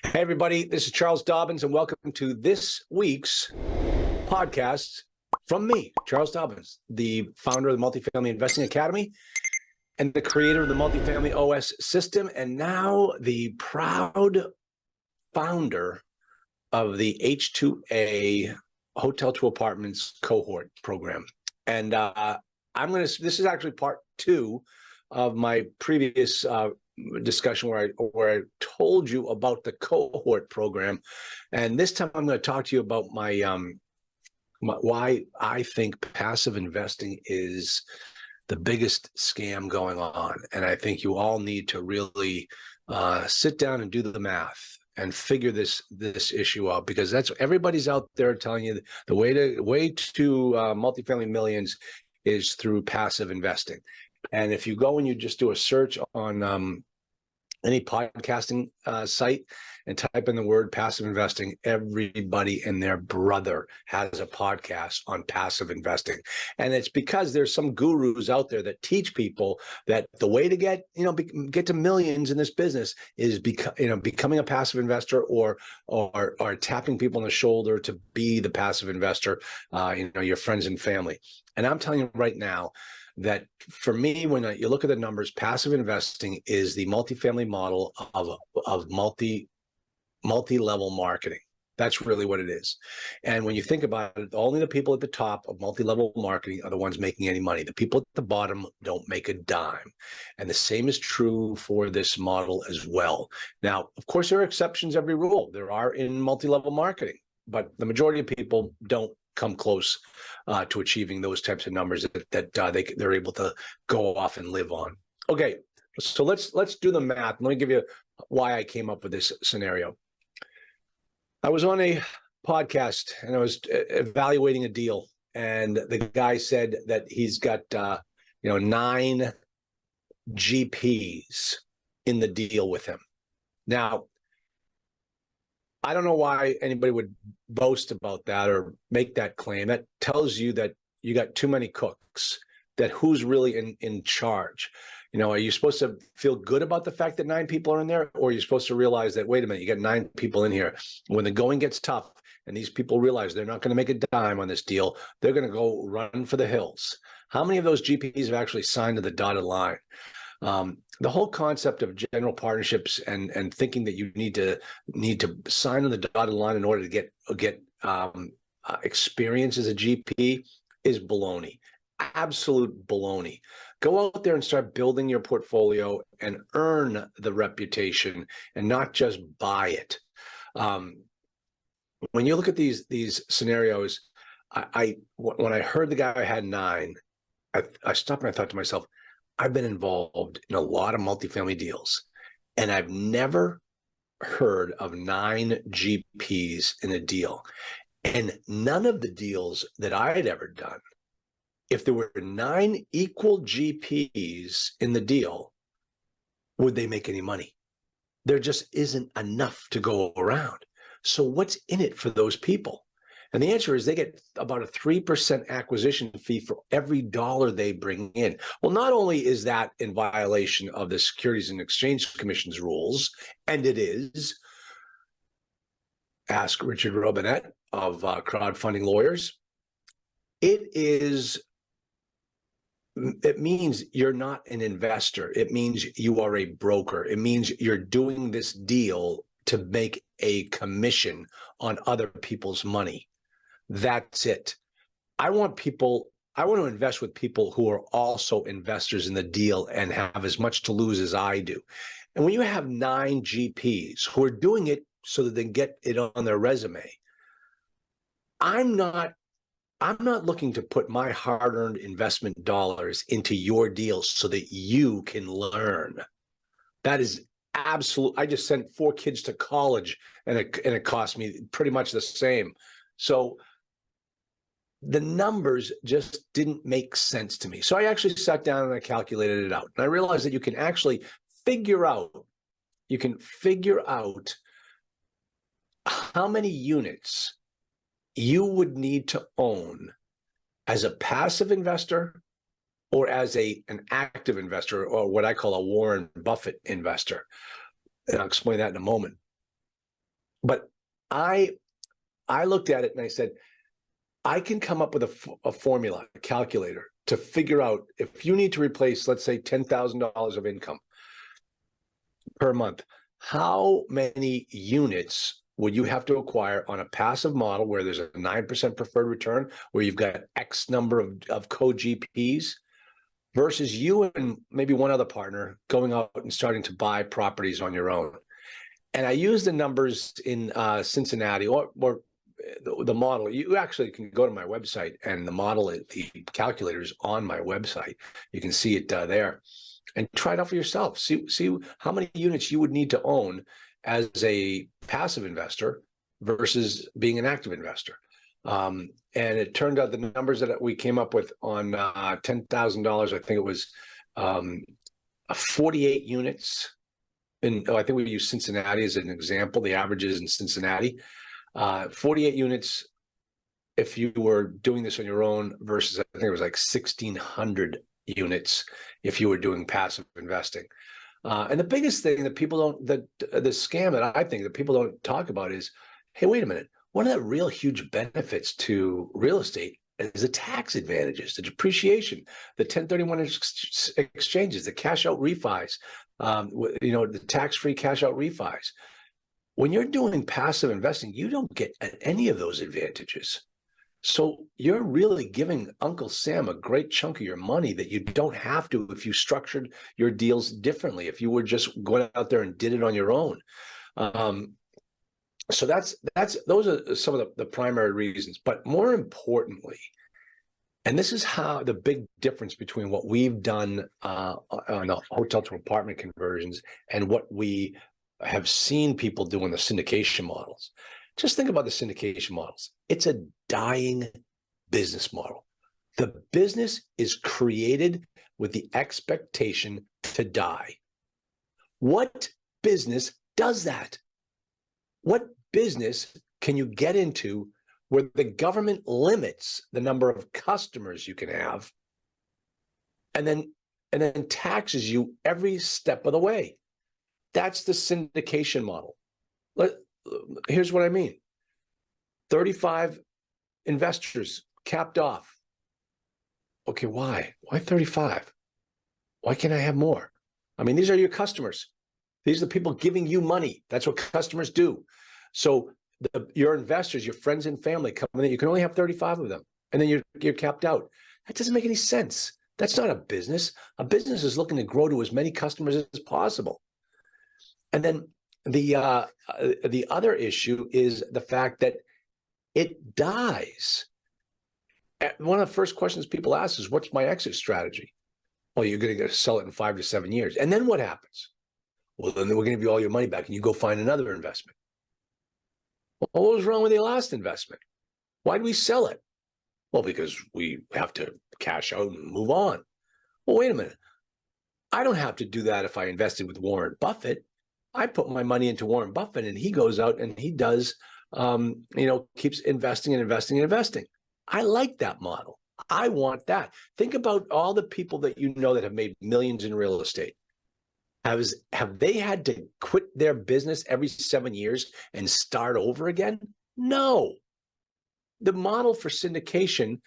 Hey, everybody, this is Charles Dobens, and welcome to this week's podcast from me, Charles Dobens, the founder of the Multifamily Investing Academy and the creator of the Multifamily OS system, and now the proud founder of the H2A Hotel to Apartments cohort program. And this is actually part two of my previous discussion where I told you about the cohort program, and this time I'm going to talk to you about my why I think passive investing is the biggest scam going on, and I think you all need to really sit down and do the math and figure this issue out, because that's everybody's out there telling you the way to multifamily millions is through passive investing. And if you go and you just do a search on any podcasting site and type in the word passive investing, everybody and their brother has a podcast on passive investing. And it's because there's some gurus out there that teach people that the way to get to millions in this business is becoming a passive investor or tapping people on the shoulder to be the passive investor, your friends and family. And I'm telling you right now that for me, when you look at the numbers, passive investing is the multifamily model of multi-level marketing. That's really what it is. And when you think about it, only the people at the top of multi-level marketing are the ones making any money. The people at the bottom don't make a dime. And the same is true for this model as well. Now, of course, there are exceptions every rule. There are in multi-level marketing, but the majority of people don't come close to achieving those types of numbers that they're able to go off and live on. Okay, so let's do the math. Let me give you why I came up with this scenario. I was on a podcast and I was evaluating a deal, and the guy said that he's got 9 GPs in the deal with him. Now, I don't know why anybody would boast about that or make that claim. That tells you that you got too many cooks, that who's really in charge. Are you supposed to feel good about the fact that 9 people are in there, or are you supposed to realize that, wait a minute, you got 9 people in here. When the going gets tough and these people realize they're not going to make a dime on this deal, they're going to go run for the hills. How many of those GPs have actually signed to the dotted line? The whole concept of general partnerships and thinking that you need to sign on the dotted line in order to get experience as a GP is baloney, absolute baloney. Go out there and start building your portfolio and earn the reputation and not just buy it. When you look at these scenarios, when I heard the guy had 9, I stopped and I thought to myself, I've been involved in a lot of multifamily deals, and I've never heard of 9 GPs in a deal. And none of the deals that I had ever done, if there were 9 equal GPs in the deal, would they make any money? There just isn't enough to go around. So what's in it for those people? And the answer is they get about a 3% acquisition fee for every dollar they bring in. Well, not only is that in violation of the Securities and Exchange Commission's rules, and it is, ask Richard Robinette of Crowdfunding Lawyers, it means you're not an investor. It means you are a broker. It means you're doing this deal to make a commission on other people's money. That's it. I want to invest with people who are also investors in the deal and have as much to lose as I do. And when you have 9 GPs who are doing it so that they get it on their resume, I'm not looking to put my hard-earned investment dollars into your deals so that you can learn. That is absolute. I just sent 4 kids to college and it cost me pretty much the same. So the numbers just didn't make sense to me. So I actually sat down and I calculated it out. And I realized that you can actually figure out how many units you would need to own as a passive investor or as an active investor, or what I call a Warren Buffett investor. And I'll explain that in a moment. But I looked at it and I said, I can come up with a formula, a calculator to figure out if you need to replace, let's say, $10,000 of income per month, how many units would you have to acquire on a passive model where there's a 9% preferred return, where you've got X number of co-GPs, versus you and maybe one other partner going out and starting to buy properties on your own. And I use the numbers in Cincinnati, or the model. You actually can go to my website, and the model, the calculator is on my website. You can see it there, and try it out for yourself. See how many units you would need to own as a passive investor versus being an active investor. And it turned out the numbers that we came up with on $10,000, I think it was 48 units. And I think we use Cincinnati as an example. The averages in Cincinnati, 48 units if you were doing this on your own, versus I think it was like 1,600 units if you were doing passive investing. And the biggest thing that people don't, the scam that I think that people don't talk about is, hey, wait a minute. One of the real huge benefits to real estate is the tax advantages, the depreciation, the 1031 exchanges, the cash out refis, the tax-free cash out refis. When you're doing passive investing, you don't get any of those advantages. So you're really giving Uncle Sam a great chunk of your money that you don't have to if you structured your deals differently, if you were just going out there and did it on your own. So those are some of the primary reasons. But more importantly, and this is how the big difference between what we've done on the hotel to apartment conversions and what we have seen people do in the syndication models. Just think about the syndication models. It's a dying business model. The business is created with the expectation to die. What business does that? What business can you get into where the government limits the number of customers you can have and then taxes you every step of the way? That's the syndication model. Here's what I mean. 35 investors capped off. Okay, why? Why 35? Why can't I have more? I mean, these are your customers. These are the people giving you money. That's what customers do. So your investors, your friends and family come in, you can only have 35 of them, and then you're capped out. That doesn't make any sense. That's not a business. A business is looking to grow to as many customers as possible. And then the other issue is the fact that it dies. One of the first questions people ask is, what's my exit strategy? Well, you're going to sell it in 5 to 7 years. And then what happens? Well, then we're going to give you all your money back and you go find another investment. Well, what was wrong with your last investment? Why did we sell it? Well, because we have to cash out and move on. Well, wait a minute. I don't have to do that if I invested with Warren Buffett. I put my money into Warren Buffett and he goes out and he does, keeps investing and investing and investing. I like that model. I want that. Think about all the people that you know that have made millions in real estate. Have they had to quit their business every 7 years and start over again? No. The model for syndication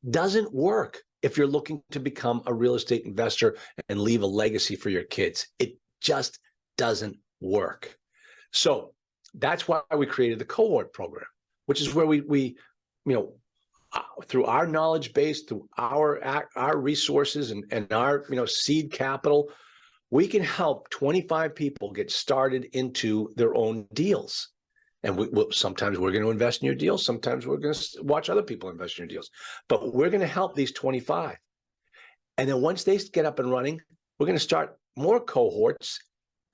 doesn't work if you're looking to become a real estate investor and leave a legacy for your kids. It just doesn't work. So that's why we created the cohort program, which is where we through our knowledge base, through our resources and our seed capital, we can help 25 people get started into their own deals. And sometimes we're going to invest in your deals. Sometimes we're going to watch other people invest in your deals. But we're going to help these 25. And then once they get up and running, we're going to start more cohorts.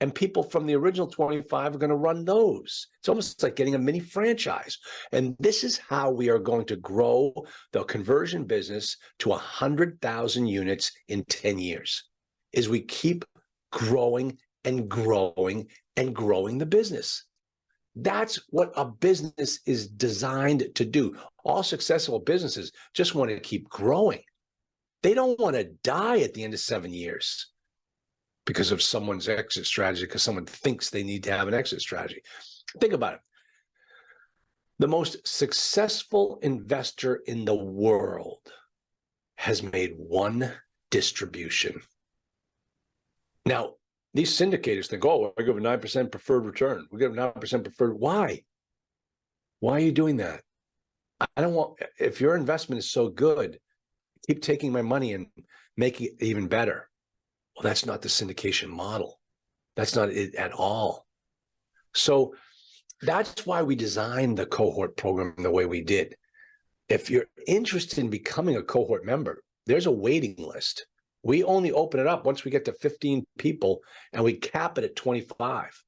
And people from the original 25 are going to run those. It's almost like getting a mini franchise. And this is how we are going to grow the conversion business to 100,000 units in 10 years, is we keep growing and growing and growing the business. That's what a business is designed to do. All successful businesses just want to keep growing. They don't want to die at the end of 7 years because of someone's exit strategy, because someone thinks they need to have an exit strategy. Think about it. The most successful investor in the world has made one distribution. Now, these syndicators think, oh, I give a 9% preferred return. We give a 9% preferred. Why? Why are you doing that? I don't want, if your investment is so good, keep taking my money and making it even better. Well, that's not the syndication model. That's not it at all. So that's why we designed the cohort program the way we did. If you're interested in becoming a cohort member, there's a waiting list. We only open it up once we get to 15 people, and we cap it at 25.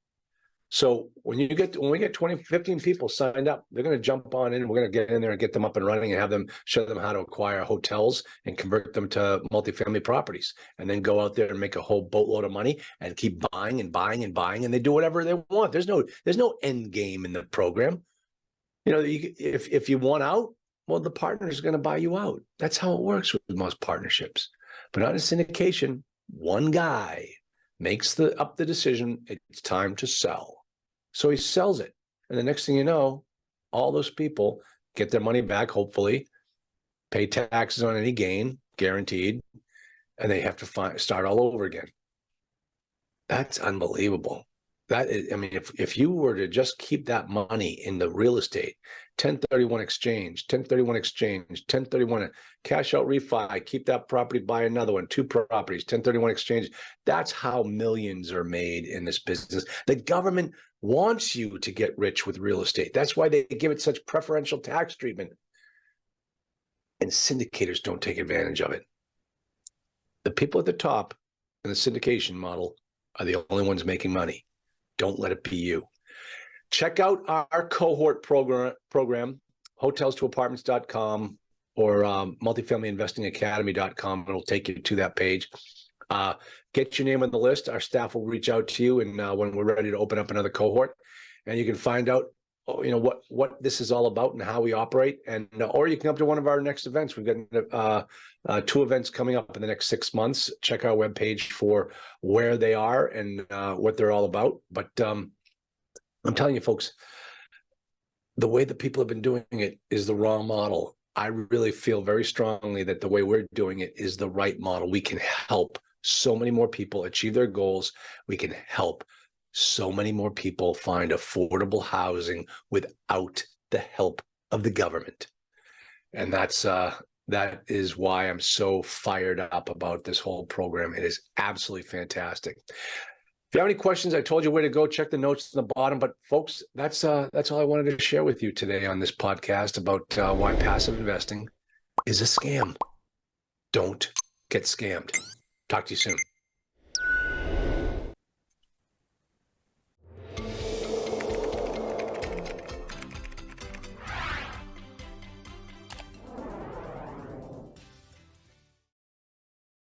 So when we get 15 people signed up, they're going to jump on in. We're going to get in there and get them up and running and have them show them how to acquire hotels and convert them to multifamily properties, and then go out there and make a whole boatload of money and keep buying and buying and buying, and they do whatever they want. There's no end game in the program. You know, if you want out, well, the partner is going to buy you out. That's how it works with most partnerships. But not in syndication. One guy makes up the decision. It's time to sell. So he sells it. And the next thing you know, all those people get their money back, hopefully, pay taxes on any gain, guaranteed, and they have to start all over again. That's unbelievable. That is, I mean, if you were to just keep that money in the real estate, 1031 exchange, 1031 cash out refi, keep that property, buy another one, 2 properties, 1031 exchange. That's how millions are made in this business. The government wants you to get rich with real estate. That's why they give it such preferential tax treatment. And syndicators don't take advantage of it. The people at the top in the syndication model are the only ones making money. Don't let it be you. Check out our cohort program, hotelstoapartments.com or multifamilyinvestingacademy.com. It'll take you to that page. Get your name on the list. Our staff will reach out to you, and when we're ready to open up another cohort, and you can find out, you know, what this is all about and how we operate, and or you can come to one of our next events. We've got 2 events coming up in the next 6 months. Check our webpage for where they are and what they're all about. But I'm telling you, folks, the way that people have been doing it is the wrong model. I really feel very strongly that the way we're doing it is the right model. We can help so many more people achieve their goals. We can help so many more people find affordable housing without the help of the government. And that is why I'm so fired up about this whole program. It is absolutely fantastic. If you have any questions, I told you where to go. Check the notes on the bottom. But folks, that's all I wanted to share with you today on this podcast about why passive investing is a scam. Don't get scammed. Talk to you soon.